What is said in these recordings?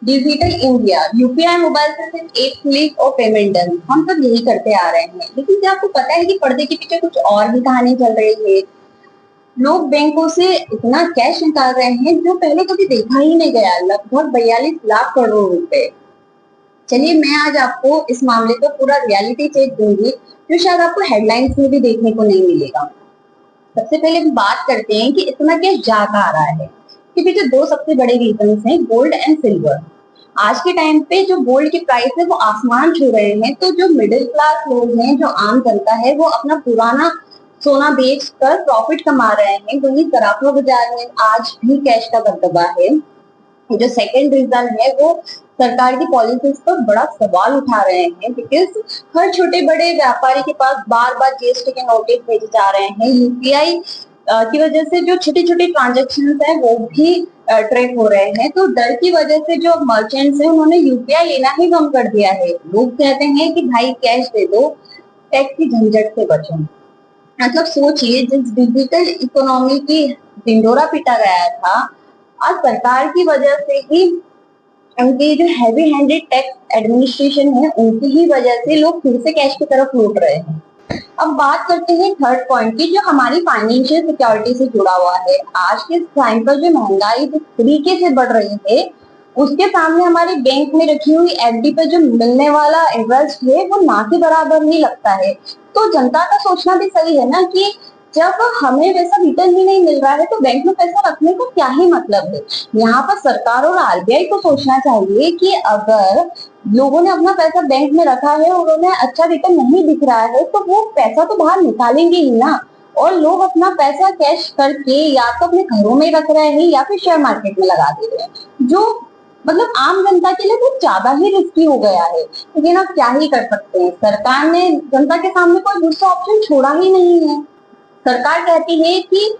Digital India, UPI mobile से सिर्फ एक क्लिक और पेमेंट डन। हम सब यही करते आ रहे हैं, लेकिन क्या आपको पता है कि पर्दे के पीछे कुछ और भी कहानी चल रही है। लोग बैंकों से इतना कैश निकाल रहे हैं जो पहले कभी देखा ही नहीं गया, लगभग 42 लाख करोड़ रुपए। चलिए मैं आज आपको इस मामले का पूरा रियलिटी चेक दूंगी, जो शायद आपको हेडलाइंस में भी देखने को नहीं मिलेगा। सबसे पहले हम बात करते हैं कि इतना कैश जा कहाँ रहा है। कि पीछे दो सबसे बड़े रीजन हैं, गोल्ड एंड सिल्वर। आज के टाइम पे जो गोल्ड की प्राइस है वो आसमान छू रहे हैं, तो जो मिडिल क्लास लोग हैं, जो आम जनता है, वो अपना पुराना सोना बेच कर प्रॉफिट कमा रहे हैं। वहीं सराफा बाजार में आज भी कैश का दबदबा है। जो सेकंड रीजन है वो सरकार की पॉलिसीज पर बड़ा सवाल उठा रहे हैं, बिकॉज हर छोटे बड़े व्यापारी के पास बार बार जीएसटी के नोटिस भेजे जा रहे हैं। यूपीआई की वजह से जो छोटी छोटी ट्रांजेक्शन है वो भी ट्रैक हो रहे हैं, तो डर की वजह से जो मर्चेंट्स हैं उन्होंने यूपीआई लेना ही कम कर दिया है। लोग कहते हैं कि भाई कैश दे दो, टैक्स की झंझट से बचो। मतलब सोचिए, जिस डिजिटल इकोनॉमी की ढिंढोरा पीटा गया था, आज सरकार की वजह से ही, उनकी जो हैवी हैंडेड टैक्स एडमिनिस्ट्रेशन है उनकी ही वजह से लोग फिर से कैश की तरफ लौट रहे हैं। अब बात करते हैं थर्ड पॉइंट की, जो हमारी फाइनेंशियल सिक्योरिटी से जुड़ा हुआ है। आज के टाइम पर जो महंगाई जिस तरीके से बढ़ रही है, उसके सामने हमारे बैंक में रखी हुई एफडी पर जो मिलने वाला इंटरेस्ट है वो ना के बराबर ही लगता है। तो जनता का सोचना भी सही है ना कि जब हमें वैसा रिटर्न ही नहीं मिल रहा है तो बैंक में पैसा रखने का क्या ही मतलब है। यहाँ पर सरकार और आरबीआई को सोचना चाहिए कि अगर लोगों ने अपना पैसा बैंक में रखा है और उन्हें अच्छा रिटर्न नहीं दिख रहा है तो वो पैसा तो बाहर निकालेंगे ही ना। और लोग अपना पैसा कैश करके या तो अपने घरों में रख रहे हैं या फिर शेयर मार्केट में लगा दे रहे हैं, जो मतलब आम जनता के लिए बहुत ज्यादा ही रिस्की हो गया है। लेकिन आप क्या ही कर सकते हैं, सरकार ने जनता के सामने कोई दूसरा ऑप्शन छोड़ा ही नहीं है। सरकार कहती है कि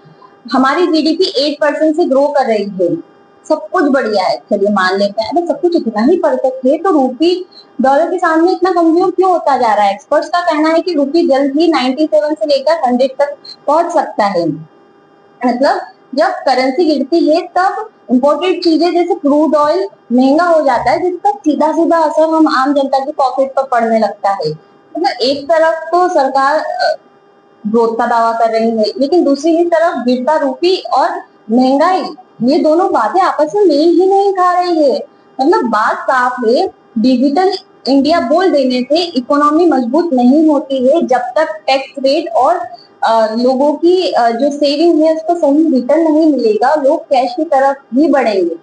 हमारी जीडीपी 8% से ग्रो कर रही है, सब कुछ बढ़िया है। चलिए मान लेते हैं, अगर सब कुछ इतना ही परफेक्ट है तो रूपी डॉलर के सामने इतना कमजोर क्यों होता जा रहा है। एक्सपर्ट्स का कहना है कि रूपी जल्द ही 97 से लेकर 100 तक पहुंच सकता है। मतलब जब करेंसी गिरती है तब इम्पोर्टेड चीजें जैसे क्रूड ऑयल महंगा हो जाता है, जिसका सीधा सीधा असर हम आम जनता की पॉकेट पर पड़ने लगता है। मतलब एक तरफ तो सरकार ग्रोथ का दावा कर रही है, लेकिन दूसरी ही तरफ गिरता रूपी और महंगाई, ये दोनों बातें आपस में मेल ही नहीं खा रही है। मतलब बात साफ है, डिजिटल इंडिया बोल देने से इकोनॉमी मजबूत नहीं होती है जब तक टैक्स रेट और लोगों की जो सेविंग है उसको सही रिटर्न नहीं मिलेगा, लोग कैश की तरफ ही बढ़ेंगे।